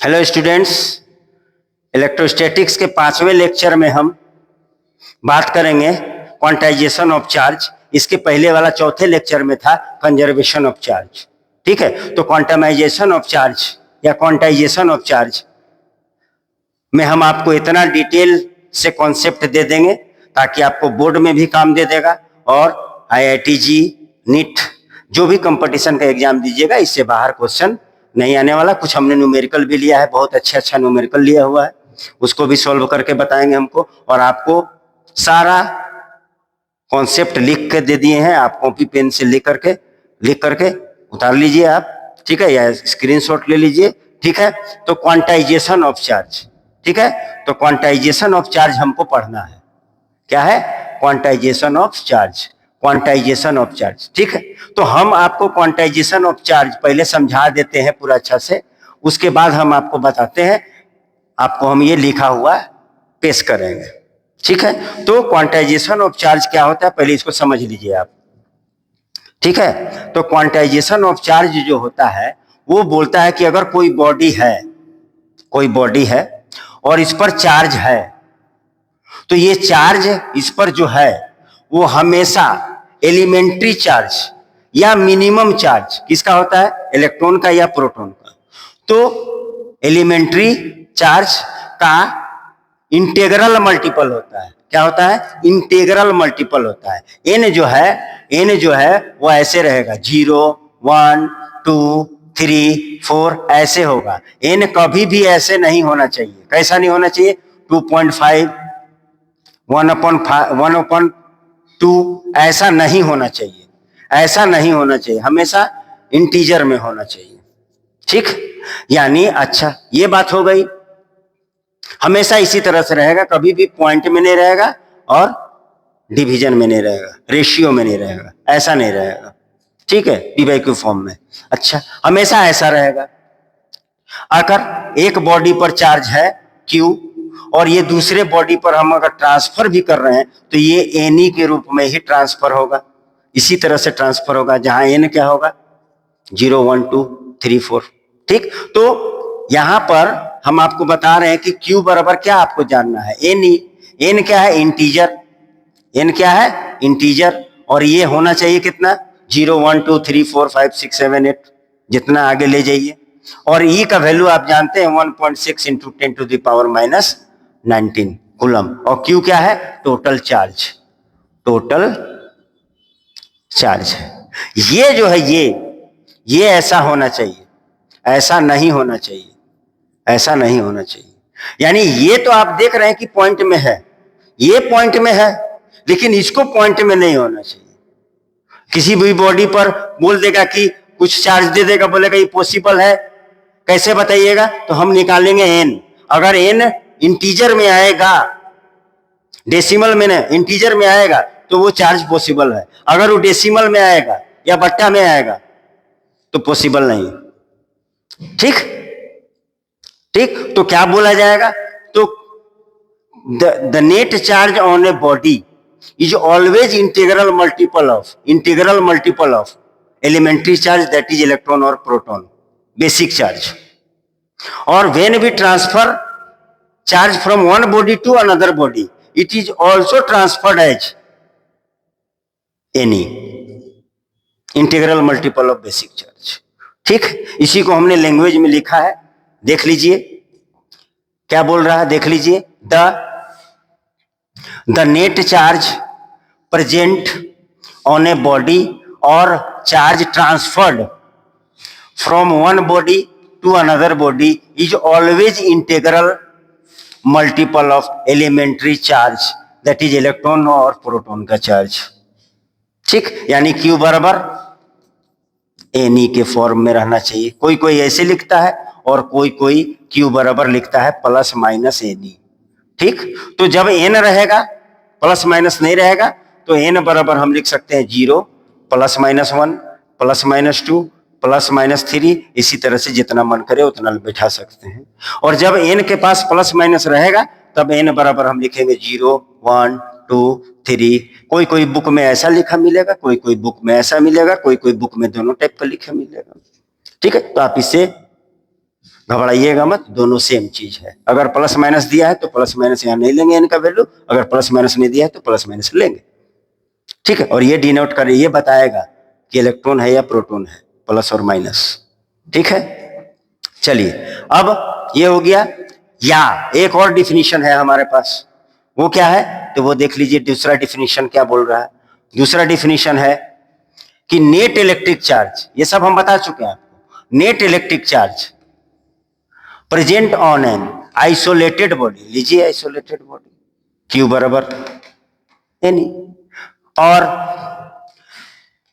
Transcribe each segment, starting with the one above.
Hello students, electrostatics के 5वें lecture में हम बात करेंगे क्वांटाइजेशन ऑफ चार्ज। इसके पहले वाला चौथे लेक्चर में था कंजर्वेशन ऑफ चार्ज। ठीक है, तो क्वांटमाइजेशन ऑफ चार्ज या क्वांटाइजेशन ऑफ चार्ज में हम आपको इतना डिटेल से कॉन्सेप्ट दे देंगे ताकि आपको बोर्ड में भी काम दे देगा और IITG नीट जो भी कंपटीशन का एग्जाम दीजिएगा इससे बाहर क्वेश्चन नहीं आने वाला। कुछ हमने न्यूमेरिकल भी लिया है, बहुत अच्छा न्यूमेरिकल लिया हुआ है, उसको भी सॉल्व करके बताएंगे हमको। और आपको सारा कॉन्सेप्ट लिख के दे दिए हैं, आप कॉपी पेन से लिख करके उतार लीजिए आप, ठीक है, या स्क्रीनशॉट ले लीजिए। ठीक है, तो क्वांटाइजेशन ऑफ चार्ज, ठीक है, तो क्वांटाइजेशन ऑफ चार्ज हमको पढ़ना है। क्या है? Quantization of charge, quantization of charge. ठीक है, तो हम आपको क्वांटाइजेशन ऑफ चार्ज पहले समझा देते हैं पूरा अच्छा से, उसके बाद हम आपको बताते हैं, आपको हम ये लिखा हुआ पेश करेंगे। ठीक है, तो क्वांटाइजेशन ऑफ चार्ज क्या होता है पहले इसको समझ लीजिए आप। ठीक है, तो क्वांटाइजेशन ऑफ चार्ज जो होता है वो बोलता है कि अगर कोई बॉडी है और इस पर चार्ज है, तो ये चार्ज इस पर जो है वो हमेशा एलिमेंट्री चार्ज या मिनिमम चार्ज किसका होता है? इलेक्ट्रॉन का या प्रोटॉन का। तो एलिमेंट्री चार्ज का इंटीग्रल मल्टीपल होता है। क्या होता है? इंटीग्रल मल्टीपल होता है। n जो है वो ऐसे रहेगा, 0 1 2 3 4 ऐसे होगा। n कभी भी ऐसे नहीं होना चाहिए। कैसा नहीं होना चाहिए? 2.5 1/2 ऐसा नहीं होना चाहिए, ऐसा नहीं होना चाहिए, हमेशा इंटीजर में होना चाहिए। ठीक, यानी अच्छा ये बात हो गई, हमेशा इसी तरह से रहेगा, कभी भी पॉइंट में नहीं रहेगा और डिवीजन में नहीं रहेगा, रेशियो में नहीं रहेगा, ऐसा नहीं रहेगा। ठीक है, p/q फॉर्म में। अच्छा, हमेशा ऐसा रहेगा। अगर एक बॉडी पर चार्ज है q और ये दूसरे बॉडी पर हम अगर ट्रांसफर भी कर रहे हैं तो ये Ne के रूप में ही ट्रांसफर होगा, इसी तरह से ट्रांसफर होगा, जहां n क्या होगा? 0 1 2 3 4। ठीक, तो यहां पर हम आपको बता रहे हैं कि q बराबर क्या आपको जानना है? Ne। n क्या है? इंटीजर। n क्या है? इंटीजर। और ये होना चाहिए कितना? 0 1 2 3 4 5 6 7 8, जितना आगे ले जाइए। और E का वैल्यू आप जानते हैं 1.6 इंटू 10⁻⁹ कूलम। और Q क्या है? Total charge, total charge. ये जो है ये ऐसा होना चाहिए, ऐसा नहीं होना चाहिए, ऐसा नहीं होना चाहिए। यानी ये तो आप देख रहे हैं कि पॉइंट में है, ये पॉइंट में है, लेकिन इसको पॉइंट में नहीं होना चाहिए। किसी भी बॉडी पर बोल देगा कि कुछ चार्ज दे देगा, बोलेगा ये पॉसिबल है, कैसे बताइएगा? तो हम निकालेंगे n। अगर n इंटीजर में आएगा, डेसिमल में नहीं, इंटीजर में आएगा तो वो चार्ज पॉसिबल है। अगर वो डेसिमल में आएगा या बट्टा में आएगा तो पॉसिबल नहीं। ठीक, ठीक, तो क्या बोला जाएगा? तो the net charge on a body is always integral multiple of elementary charge, that is electron और प्रोटॉन, बेसिक चार्ज। और when we transfer charge from one body to another body, it is also transferred as any, integral multiple of basic charge. ठीक, इसी को हमने language में लिखा है, देख लीजिए क्या बोल रहा है, देख लीजिए। The net charge present on a body और charge transferred from one body to another body is always integral multiple of elementary charge, that is electron और प्रोटॉन का चार्ज। ठीक, यानी Q बराबर Ne के फॉर्म में रहना चाहिए। कोई कोई ऐसे लिखता है और कोई Q बराबर लिखता है प्लस माइनस Ne। ठीक, तो जब n रहेगा, प्लस माइनस नहीं रहेगा, तो n बराबर हम लिख सकते हैं 0 +-1 +-2 +-3, इसी तरह से जितना मन करे उतना बैठा सकते हैं। और जब n के पास प्लस माइनस रहेगा तब n बराबर हम लिखेंगे 0 1 2 3। कोई बुक में ऐसा लिखा मिलेगा, कोई बुक में ऐसा मिलेगा, कोई बुक में दोनों टाइप का लिखा मिलेगा। ठीक है, तो आप इसे घबराइएगा मत, दोनों सेम चीज है। अगर प्लस माइनस दिया है तो प्लस माइनस यहाँ नहीं लेंगे इनका वैल्यू, अगर प्लस माइनस नहीं दिया है तो प्लस माइनस लेंगे, ठीक है। और ये डिनोट करे, ये बताएगा कि इलेक्ट्रॉन है या प्रोटॉन है, प्लस और माइनस, ठीक है। चलिए अब ये हो गया। या एक और डिफिनीशन है हमारे पास, वो क्या है तो वो देख लीजिए। दूसरा डिफिनीशन क्या बोल रहा है? दूसरा डिफिनीशन है कि नेट इलेक्ट्रिक चार्ज, ये सब हम बता चुके हैं आपको। Net electric charge present on an isolated body, लीजिए आइसोलेटेड बॉडी, क्यू बराबर एनी, और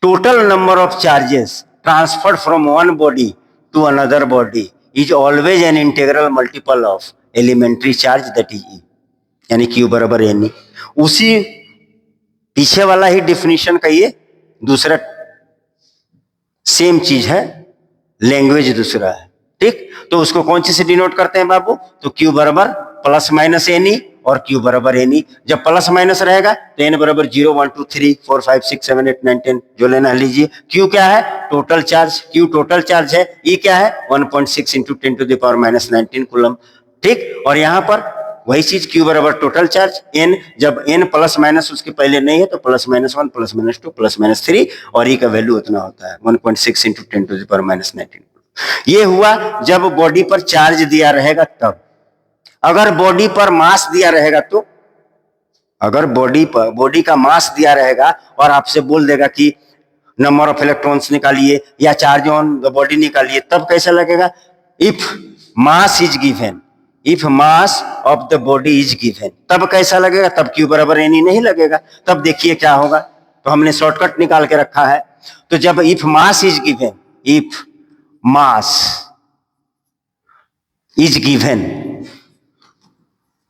total number of charges transferred from one body to another body is always an integral multiple of elementary charge that is e, यानी Q बराबर any. उसी पीछे वाला ही definition का ये दूसरा सेम चीज है, लैंग्वेज दूसरा है, ठीक। तो उसको कौन सी से डिनोट करते हैं बाबू? तो क्यू बराबर प्लस माइनस एनी और क्यू बराबर एनी। जब प्लस माइनस रहेगा तो एन बराबर 0 1 2 3 4 5 6 7 8 9 10, जो लेना है लीजिए। क्यू क्या है? Total charge, Q total charge है। ई क्या है? 1.6 into 10 to the power minus 19 coulomb, ठीक। और यहां पर वही चीज, क्यू बराबर टोटल चार्ज, एन जब एन प्लस माइनस उसके पहले नहीं है तो plus minus 1 plus minus 2 plus minus 3, और ई का वैल्यू उतना होता है 1.6 into 10 to the power minus 19। ये हुआ जब बॉडी पर चार्ज दिया रहेगा तब। अगर बॉडी पर मास दिया रहेगा तो, अगर बॉडी का मास दिया रहेगा और आपसे बोल देगा कि नंबर ऑफ इलेक्ट्रॉन्स निकालिए या चार्ज ऑन द बॉडी निकालिए, तब कैसा लगेगा? If mass is given, if mass of the body is given, तब कैसा लगेगा? तब क्यू बराबर एनी नहीं लगेगा। तब देखिए क्या होगा, तो हमने शॉर्टकट निकाल के रखा है। तो जब if mass is given, if mass is given,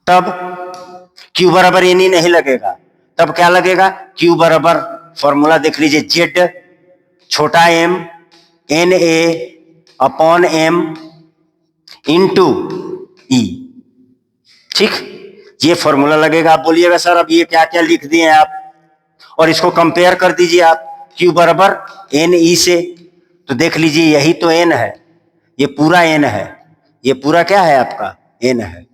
तब क्यू बराबर एनी नहीं लगेगा। तब क्या लगेगा? क्यू बराबर, फॉर्मूला देख लीजिए, जेड छोटा m N a upon m into ई, ठीक। ये फॉर्मूला लगेगा। आप बोलिएगा सर अब ये क्या क्या लिख दिए आप, और इसको कंपेयर कर दीजिए आप क्यू बराबर एन ई से, तो देख लीजिए यही तो एन है, ये पूरा एन है, ये पूरा क्या है आपका? एन है।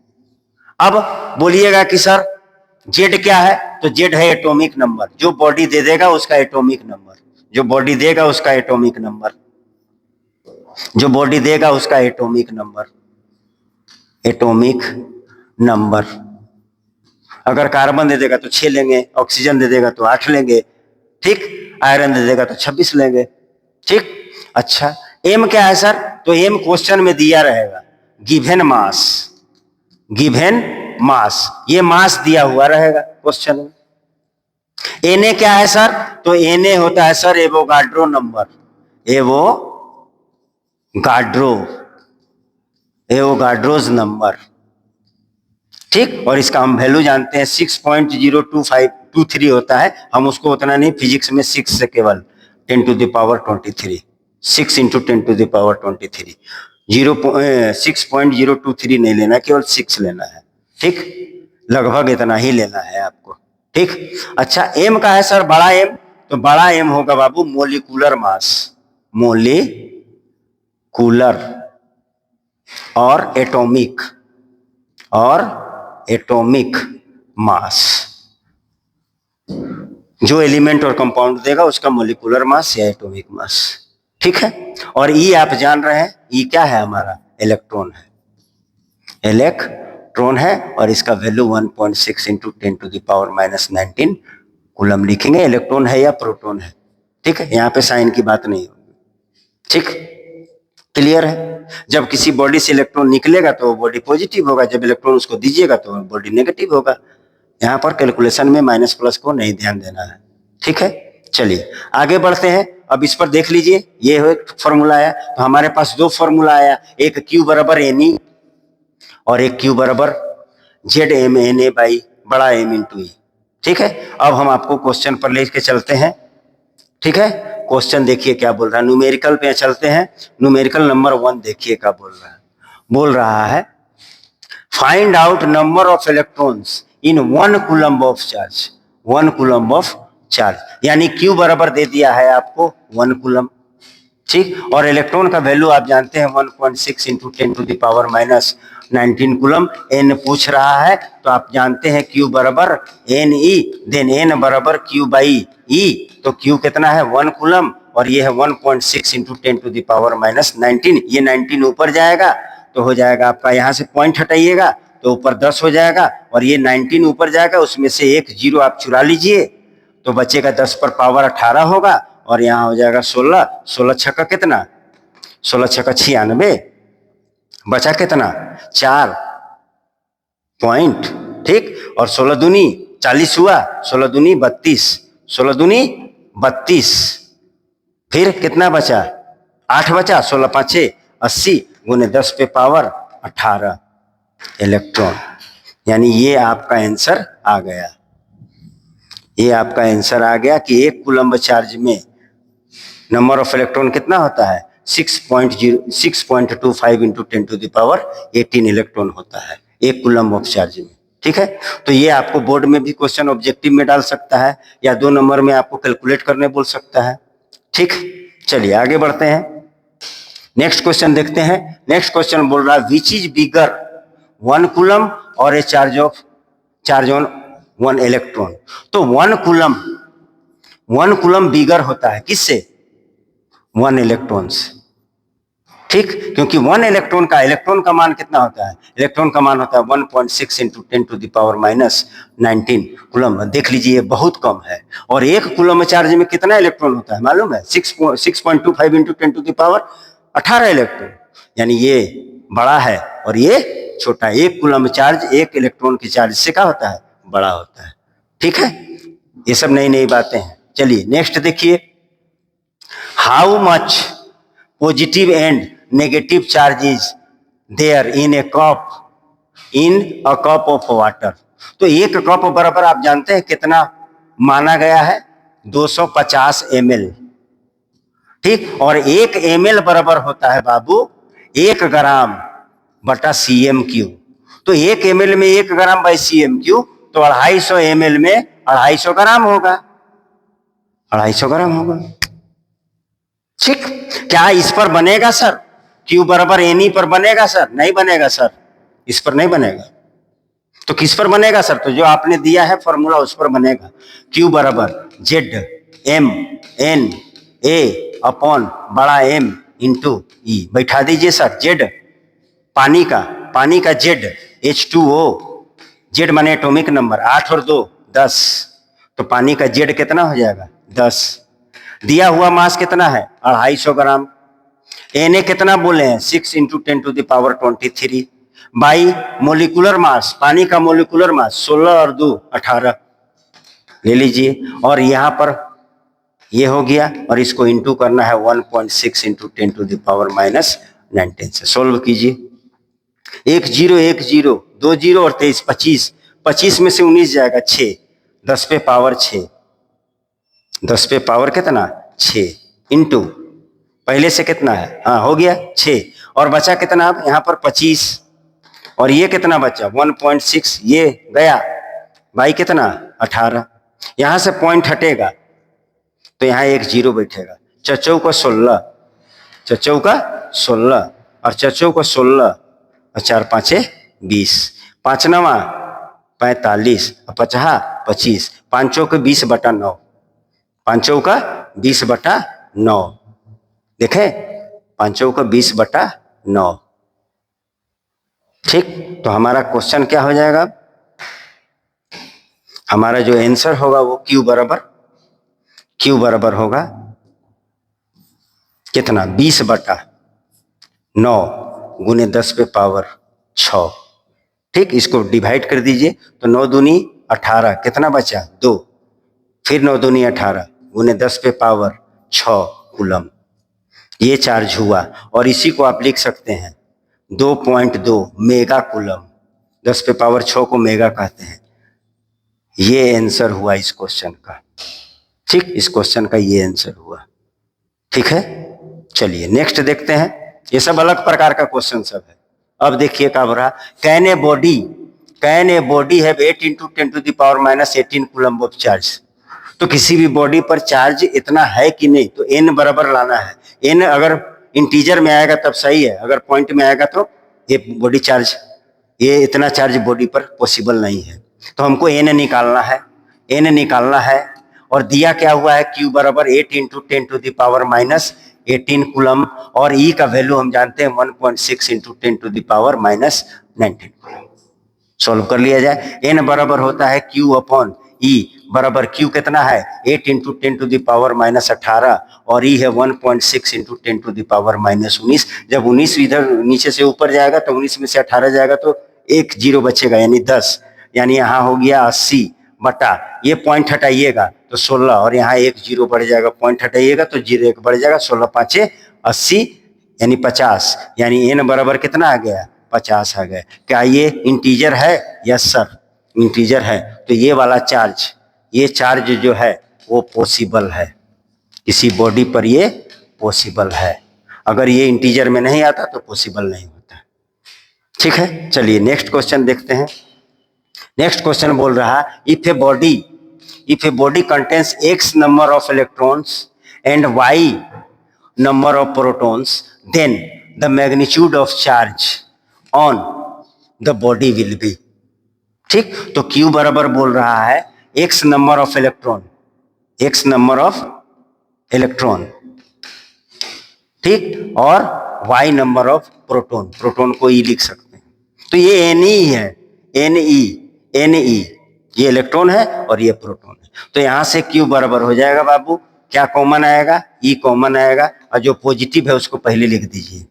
अब बोलिएगा कि सर जेड क्या है? तो जेड है एटॉमिक नंबर, जो बॉडी दे देगा उसका एटॉमिक नंबर, जो बॉडी देगा उसका एटॉमिक नंबर, जो बॉडी देगा उसका एटॉमिक नंबर, एटॉमिक नंबर। अगर कार्बन दे देगा तो 6 लेंगे, ऑक्सीजन दे देगा तो 8 लेंगे, ठीक। आयरन दे देगा तो 26 लेंगे, ठीक। अच्छा, एम क्या है सर? तो एम क्वेश्चन में दिया रहेगा, गिवन मास, गिवन मास, ये मास दिया हुआ रहेगा क्वेश्चन में। एनए क्या है सर? तो एनए होता है sir Avogadro number, Avogadro's number, ठीक। और इसका हम वैल्यू जानते हैं 6.02523 होता है। हम उसको उतना नहीं, फिजिक्स में 6 से केवल 10 to the power 23, 6 into 10 to the power 23, 6.023 नहीं लेना, केवल 6 लेना है, ठीक। लगभग इतना ही लेना है आपको, ठीक। अच्छा, एम का है सर बड़ा एम, तो बड़ा एम होगा बाबू मोलिकुलर मास, मोलिकुलर और एटॉमिक मास। जो एलिमेंट और कंपाउंड देगा उसका मोलिकुलर मास या एटॉमिक मास, ठीक है। और ई आप जान रहे हैं, ई क्या है हमारा? इलेक्ट्रॉन है, इलेक्ट्रॉन है, और इसका value 1.6 into 10 to the power minus 19 coulomb लिखेंगे। इलेक्ट्रॉन है या प्रोटॉन है, ठीक है। यहाँ पे साइन की बात नहीं होगी, ठीक। क्लियर है? जब किसी बॉडी से इलेक्ट्रॉन निकलेगा तो बॉडी पॉजिटिव होगा, जब इलेक्ट्रॉन उसको दीजिएगा तो बॉडी नेगेटिव होगा। यहाँ पर कैलकुलेशन में माइनस प्लस को नहीं ध्यान देना है, ठीक है। चलिए आगे बढ़ते हैं। अब इस पर देख लीजिए, ये एक फॉर्मूला आया, तो हमारे पास 2 फॉर्मूला आया, एक क्यू बराबर एनी और एक क्यू बराबर Z M N A by बड़ा एम इंटू ई, ठीक है। अब हम आपको क्वेश्चन पर लेके चलते हैं, ठीक है। क्वेश्चन देखिए क्या बोल रहा है, न्यूमेरिकल पे चलते हैं। न्यूमेरिकल नंबर 1 देखिए क्या बोल रहा है find out number of electrons in 1 coulomb of charge, 1 coulomb of charge, यानी क्यू बराबर दे दिया है आपको 1 कूलम्ब, ठीक। और इलेक्ट्रॉन का वैल्यू आप जानते हैं 1.6 इंटू 10⁻⁻19 कूलम। एन पूछ रहा है तो आप जानते हैं Q बराबर एन ई, देन एन बराबर Q बाई ई। तो Q कितना है 1 कूलम और ये है 1.6 इंटू 10⁻⁻19। ये 19 ऊपर जाएगा तो हो जाएगा आपका, यहाँ से पॉइंट हटाइएगा तो ऊपर 10 हो जाएगा और ये 19 ऊपर जाएगा, उसमें से एक जीरो आप चुरा लीजिए तो बचेगा 10 पर पावर 18 होगा और यहाँ हो जाएगा 16। 16 छक्का कितना, 16 छक्का 96, बचा कितना 4 पॉइंट, ठीक। और 16 दूनी 40 हुआ, 16 दूनी 32, 16 दूनी 32, फिर कितना बचा 8 बचा, 16 पाँचे 80 गुने 10 पे पावर 18 इलेक्ट्रॉन। यानी ये आपका आंसर आ गया, ये आपका आंसर आ गया कि एक कूलम्ब चार्ज में नंबर ऑफ इलेक्ट्रॉन कितना होता है 6.25 इंटू 10⁻18 इलेक्ट्रॉन होता है एक कूलम्ब ऑफ चार्ज में, ठीक है। तो ये आपको बोर्ड में भी क्वेश्चन ऑब्जेक्टिव में डाल सकता है या 2 नंबर में आपको कैलकुलेट करने बोल सकता है, ठीक। चलिए आगे बढ़ते हैं, नेक्स्ट क्वेश्चन देखते हैं। नेक्स्ट क्वेश्चन बोल रहा है विच इज बिगर 1 कूलम और ए चार्ज ऑन 1 इलेक्ट्रॉन। तो 1 कूलम बिगर होता है किससे 1 इलेक्ट्रॉन से, ठीक। क्योंकि 1 इलेक्ट्रॉन का मान कितना होता है, इलेक्ट्रॉन का मान होता है 1.6 इंटू 10⁻⁻19 कूलम। देख लीजिए बहुत कम है। और एक कूलम चार्ज में कितना इलेक्ट्रॉन होता है मालूम है 6.25 इंटू 10⁻18 इलेक्ट्रॉन। यानी ये बड़ा है और ये छोटा। एक कूलम चार्ज एक इलेक्ट्रॉन के चार्ज से क्या होता है बड़ा होता है, ठीक है। ये सब नई नई बातें हैं। चलिए नेक्स्ट देखिए, how much positive and negative charges there in a cup of water. तो एक कप बराबर आप जानते हैं कितना माना गया है 250 ml, ठीक। और 1 ml बराबर होता है बाबू 1 ग्राम बटा CM3। तो 1 ml में 1 ग्राम बाई CM3, तो 250 ml में 250 ग्राम होगा, 250 ग्राम होगा, ठीक। क्या इस पर बनेगा सर Q बराबर NE पर बनेगा सर, नहीं बनेगा सर, इस पर नहीं बनेगा। तो किस पर बनेगा सर, तो जो आपने दिया है फॉर्मूला उस पर बनेगा। Q बराबर ZMNA अपॉन बड़ा M इंटू E। बैठा दीजिए सर, Z पानी का Z H2O, Z माने एटॉमिक नंबर, 8 और 2 10, तो पानी का Z कितना हो जाएगा 10। दिया हुआ मास कितना है 250 ग्राम। Na कितना बोले हैं 6 इंटू 10⁻23 बाई मोलिकुलर मास, पानी का मोलिकुलर मास 16 और 2 18 ले लीजिए। और यहाँ पर ये हो गया और इसको इंटू करना है 1.6 इंटू 10⁻⁻19 से। सोल्व कीजिए, 1 0 1 0 2 0 और 23 25, 25 में से 19 जाएगा 6, 10 पे पावर 6, 10 पे पावर कितना 6 इंटू पहले से कितना है, हाँ हो गया 6 और बचा कितना अब यहाँ पर 25 और ये कितना बचा 1.6, ये गया भाई कितना 18। यहाँ से पॉइंट हटेगा तो यहाँ एक जीरो बैठेगा। चचौ का 16, चचौ का 16 और चचौ का 16 और 4 5 20, 5 9 45 और 50 25, 5 के 20/9, 5 का 20/9, देखे 5 का 20/9, ठीक। तो हमारा क्वेश्चन क्या हो जाएगा, हमारा जो आंसर होगा वो Q बराबर होगा कितना 20/9 गुने 10 पे पावर 6, ठीक। इसको डिवाइड कर दीजिए तो 9 दूनी 18, कितना बचा 2, फिर 9 दूनी 18 गुने 10 पे पावर 6 कूलम ये चार्ज हुआ। और इसी को आप लिख सकते हैं 2.2 मेगा कूलम, 10 पे पावर 6 को मेगा कहते हैं। ये आंसर हुआ इस क्वेश्चन का, ठीक। इस क्वेश्चन का ये आंसर हुआ, ठीक है। चलिए नेक्स्ट देखते हैं, ये सब अलग प्रकार का क्वेश्चन सब है। अब देखिए क्या रहा, can a body have 8 into 10⁻⁻18 coulomb of charge. तो किसी भी बॉडी पर चार्ज इतना है कि नहीं, तो n बराबर लाना है एन अगर इंटीजर में आएगा तब सही है, अगर पॉइंट में आएगा तो ये बॉडी चार्ज, ये इतना चार्ज बॉडी पर पॉसिबल नहीं है। तो हमको एन निकालना है, एन निकालना है। और दिया क्या हुआ है, Q बराबर 8 इंटू 10⁻⁻18 कूलम, और E का वैल्यू हम जानते हैं 1.6 इंटू 10⁻⁻19 कूलम। सॉल्व कर लिया जाए। एन बराबर होता है Q अपॉन E बराबर Q कितना है 8 इंटू 10⁻⁻18 और E है 1.6 इंटू 10⁻⁻19। जब 19 इधर नीचे से ऊपर जाएगा तो 19 में से 18 जाएगा तो एक जीरो बचेगा यानी 10, यानी यहाँ हो गया 80 बटा, ये पॉइंट हटाइएगा तो 16, और यहाँ एक जीरो बढ़ जाएगा, पॉइंट हटाइएगा तो जीरो एक बढ़ जाएगा, 16 पाँचे 80 यानी 50, यानी एन बराबर कितना आ गया 50 आ गया। क्या ये इंटीजर है? यस सर, इंटीजर है। तो ये वाला चार्ज, ये चार्ज जो है वो पॉसिबल है, किसी बॉडी पर ये पॉसिबल है। अगर ये इंटीजर में नहीं आता तो पॉसिबल नहीं होता। ठीक है, चलिए नेक्स्ट क्वेश्चन देखते हैं। नेक्स्ट क्वेश्चन बोल रहा है if a body contains x number of electrons and y number of protons then the magnitude of charge on the body will be. ठीक, तो Q बराबर बोल रहा है x number of electron, x number of electron, ठीक, और y number of proton, proton को E लिख सकते हैं। तो ये Ne है, Ne, ये इलेक्ट्रॉन है और ये प्रोटॉन है। तो यहां से Q बराबर हो जाएगा बाबू, क्या कॉमन आएगा? E कॉमन आएगा, और जो पॉजिटिव है उसको पहले लिख दीजिए,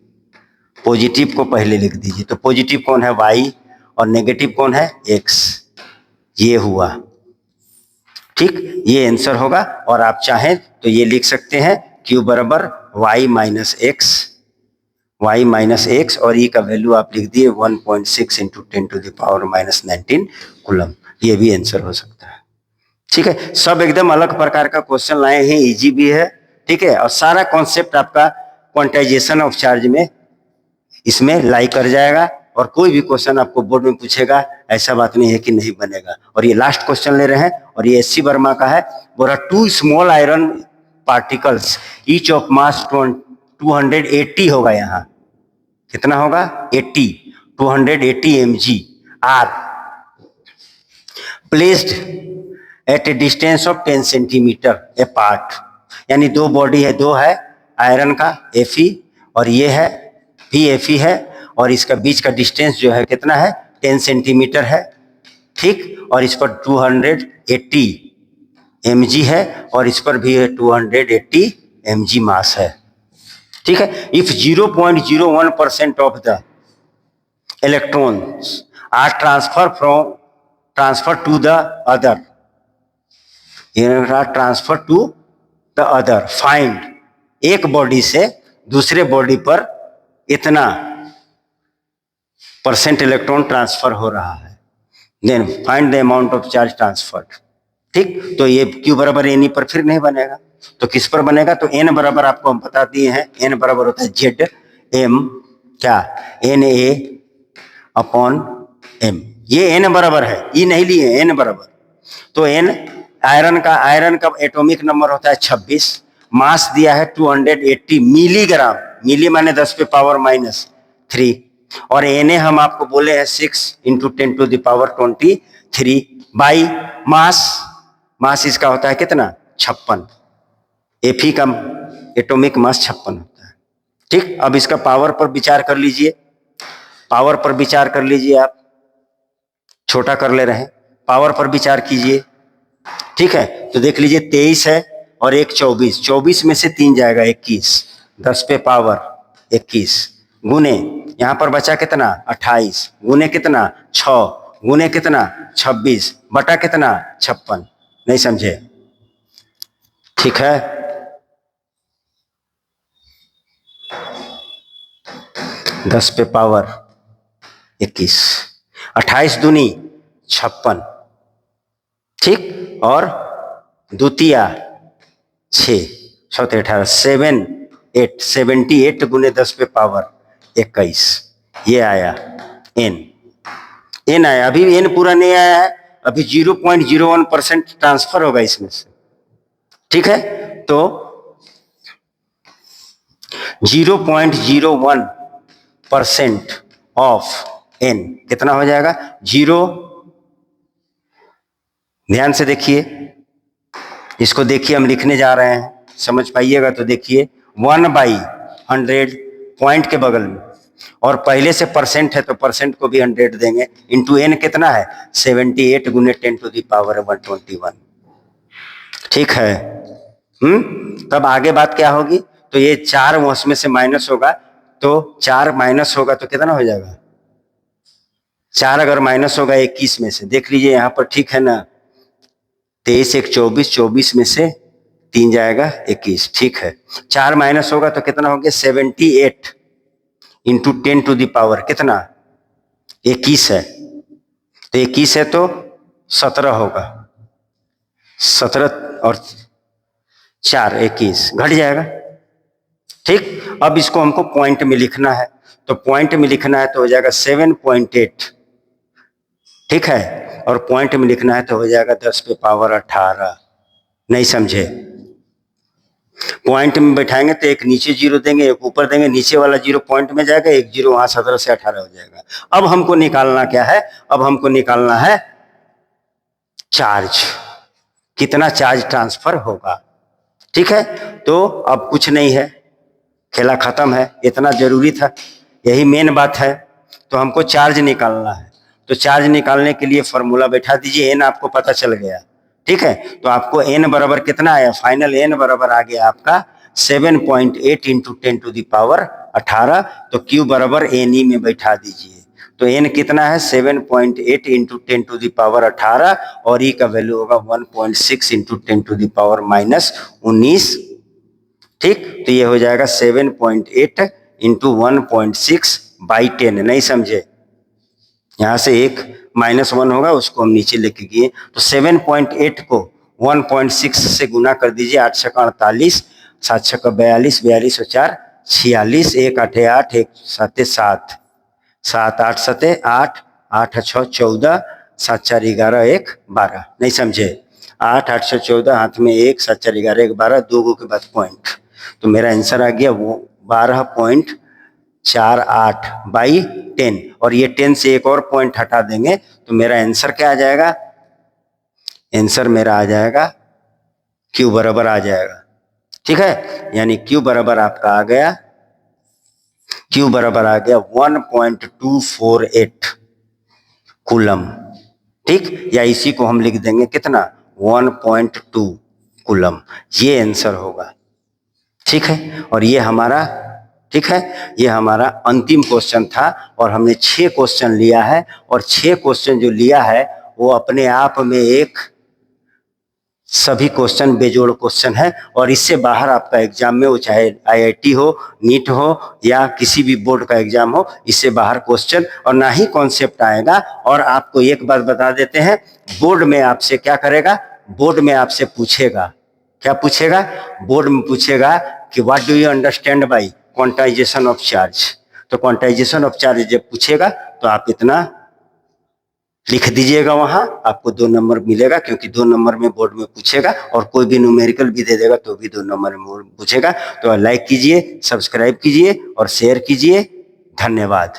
पॉजिटिव को पहले लिख दीजिए। तो पॉजिटिव कौन है? Y, और नेगेटिव कौन है? X। ये हुआ, ठीक, ये आंसर होगा। और आप चाहें तो ये लिख सकते हैं Q बराबर y माइनस एक्स, और E का वैल्यू आप लिख दिए 1.6 इंटू 10⁻⁻19 कूलम। ये भी आंसर हो सकता है। ठीक है, सब एकदम अलग प्रकार का क्वेश्चन लाए हैं, इजी भी है, ठीक है, और सारा कॉन्सेप्ट आपका क्वांटाइजेशन ऑफ चार्ज में इसमें लाई कर जाएगा। और कोई भी क्वेश्चन आपको बोर्ड में पूछेगा, ऐसा बात नहीं है कि नहीं बनेगा। और ये लास्ट क्वेश्चन ले रहे हैं, और ये SC वर्मा का है। बोला 2 small iron particles each of mass 280 होगा, यहाँ कितना होगा 80, 280 mg are placed at a distance of 10 centimetre apart. यानी दो बॉडी है, दो है आयरन का Fe, और ये है भी Fe है, और इसका बीच का डिस्टेंस जो है कितना है 10 सेंटीमीटर है, ठीक, और इस पर 280 mg है, और इस पर भी है 280 mg मास है। ठीक है, if 0.01% of the electrons are transfer to the other, transfer to the other, find, एक बॉडी से दूसरे बॉडी पर इतना परसेंट इलेक्ट्रॉन ट्रांसफर हो रहा है, then find the amount of charge transferred. ठीक, तो ये Q बराबर N पर फिर नहीं बनेगा, तो किस पर बनेगा? तो N बराबर आपको हम बता दिए हैं, N बराबर होता है ZM क्या Na अपॉन M। ये N बराबर है, E नहीं लिए, N बराबर। तो N आयरन का एटॉमिक नंबर होता है 26, मास दिया है 280 मिलीग्राम, मिली माने 10 पे पावर -3, और Na हम आपको बोले हैं 6 इंटू 10⁻23 बाई मास इसका होता है कितना 56, Fe का एटॉमिक मास 56 होता है। ठीक, अब इसका पावर पर विचार कर लीजिए, पावर पर विचार कर लीजिए, आप छोटा कर ले रहे हैं, पावर पर विचार कीजिए। ठीक है, तो देख लीजिए 23 है और एक 24, 24 में से 3 जाएगा 21, 10 पे पावर 21 गुने यहां पर बचा कितना 28 गुने कितना 6 गुने कितना 26 बटा कितना 56। नहीं समझे? ठीक है, दस पे पावर 21, 28 दूनी 56, ठीक, और द्वितीया 6 चौथे 18 78 गुने 10 पे पावर 21, ये आया एन आया। अभी एन पूरा नहीं आया है, अभी 0.01% ट्रांसफर होगा इसमें से। ठीक है, तो 0.01% ऑफ n कितना हो जाएगा? 0, ध्यान से देखिए, इसको देखिए, हम लिखने जा रहे हैं, समझ पाइएगा तो देखिए, 1/100 पॉइंट के बगल में, और पहले से परसेंट है तो परसेंट को भी 100 देंगे, इंटू n कितना है? 78 गुने 10⁻121। ठीक है। तब आगे बात क्या होगी? तो ये 4 उसमें से माइनस होगा, तो 4 माइनस होगा तो कितना हो जाएगा? 4 अगर माइनस होगा 21 में से, देख लीजिए यहाँ पर, ठीक है ना, 23 1 24, 24 में से 3 जाएगा 21, ठीक है। 4 माइनस होगा तो कितना हो गया? 78 इंटू 10⁻, कितना? 21 है, तो 21 है तो 17 होगा, 17 और 4 21 घट जाएगा। ठीक, अब इसको हमको पॉइंट में लिखना है, तो पॉइंट में लिखना है तो हो जाएगा 7.8, ठीक है, और पॉइंट में लिखना है तो हो जाएगा 10⁻18। नहीं समझे? पॉइंट में बैठाएंगे तो एक नीचे जीरो देंगे, एक ऊपर देंगे, नीचे वाला जीरो पॉइंट में जाएगा, एक जीरो वहां 17 से 18 हो जाएगा। अब हमको निकालना क्या है? अब हमको निकालना है चार्ज, कितना चार्ज ट्रांसफर होगा। ठीक है, तो अब कुछ नहीं है, खेला खत्म है, इतना जरूरी था, यही मेन बात है। तो हमको चार्ज निकालना है, तो चार्ज निकालने के लिए फॉर्मूला बैठा दीजिए, एन आपको पता चल गया। ठीक है, तो आपको एन बराबर कितना आया? फाइनल एन बराबर आ गया आपका 7.8 इंटू 10⁻18, तो क्यू बराबर एन ई में बैठा दीजिए। तो एन कितना है? 7.8 इंटू 10⁻18, और ई का वैल्यू होगा 1.6 इंटू 10⁻−19। ठीक, तो ये हो जाएगा 7.8 इंटू 1.6/10। नहीं समझे? यहां से एक -1 होगा, उसको हम नीचे लेके गए, तो 7.8 को 1.6 से गुना कर दीजिए, 8 छक्का 48, 7 छक्का 42, 42 और 4 46, 1 8 8, 1 7 7, 7 8 7 8, 8 6 14, 7 4 11, 1 12। नहीं समझे? 8 8 6 14, हाथ में 1, 7 4 11, 1 12, 2 के बाद पॉइंट, तो मेरा आंसर आ गया वो 12.48/10, और ये 10 से एक और पॉइंट हटा देंगे तो मेरा आंसर क्या आ जाएगा? आंसर मेरा आ जाएगा Q बराबर आ जाएगा। ठीक है, यानी Q बराबर आपका आ गया, Q बराबर आ गया 1.248 कूलम। ठीक, या इसी को हम लिख देंगे कितना? 1.2 कूलम, ये आंसर होगा। ठीक है, और ये हमारा, ठीक है, ये हमारा अंतिम क्वेश्चन था, और हमने 6 क्वेश्चन लिया है, और 6 क्वेश्चन जो लिया है वो अपने आप में एक सभी क्वेश्चन बेजोड़ क्वेश्चन है, और इससे बाहर आपका एग्जाम में, वो चाहे IIT हो, नीट हो, या किसी भी बोर्ड का एग्जाम हो, इससे बाहर क्वेश्चन और ना ही कॉन्सेप्ट आएगा। और आपको एक बात बता देते हैं, बोर्ड में आपसे क्या करेगा? बोर्ड में आपसे पूछेगा, क्या पूछेगा? बोर्ड में पूछेगा कि what do you understand by quantization of charge. तो क्वांटाइजेशन ऑफ चार्ज जब पूछेगा तो आप इतना लिख दीजिएगा, वहां आपको 2 नंबर मिलेगा, क्योंकि 2 नंबर में बोर्ड में पूछेगा, और कोई भी न्यूमेरिकल भी दे देगा तो भी 2 नंबर में पूछेगा। तो लाइक कीजिए, सब्सक्राइब कीजिए और शेयर कीजिए। धन्यवाद।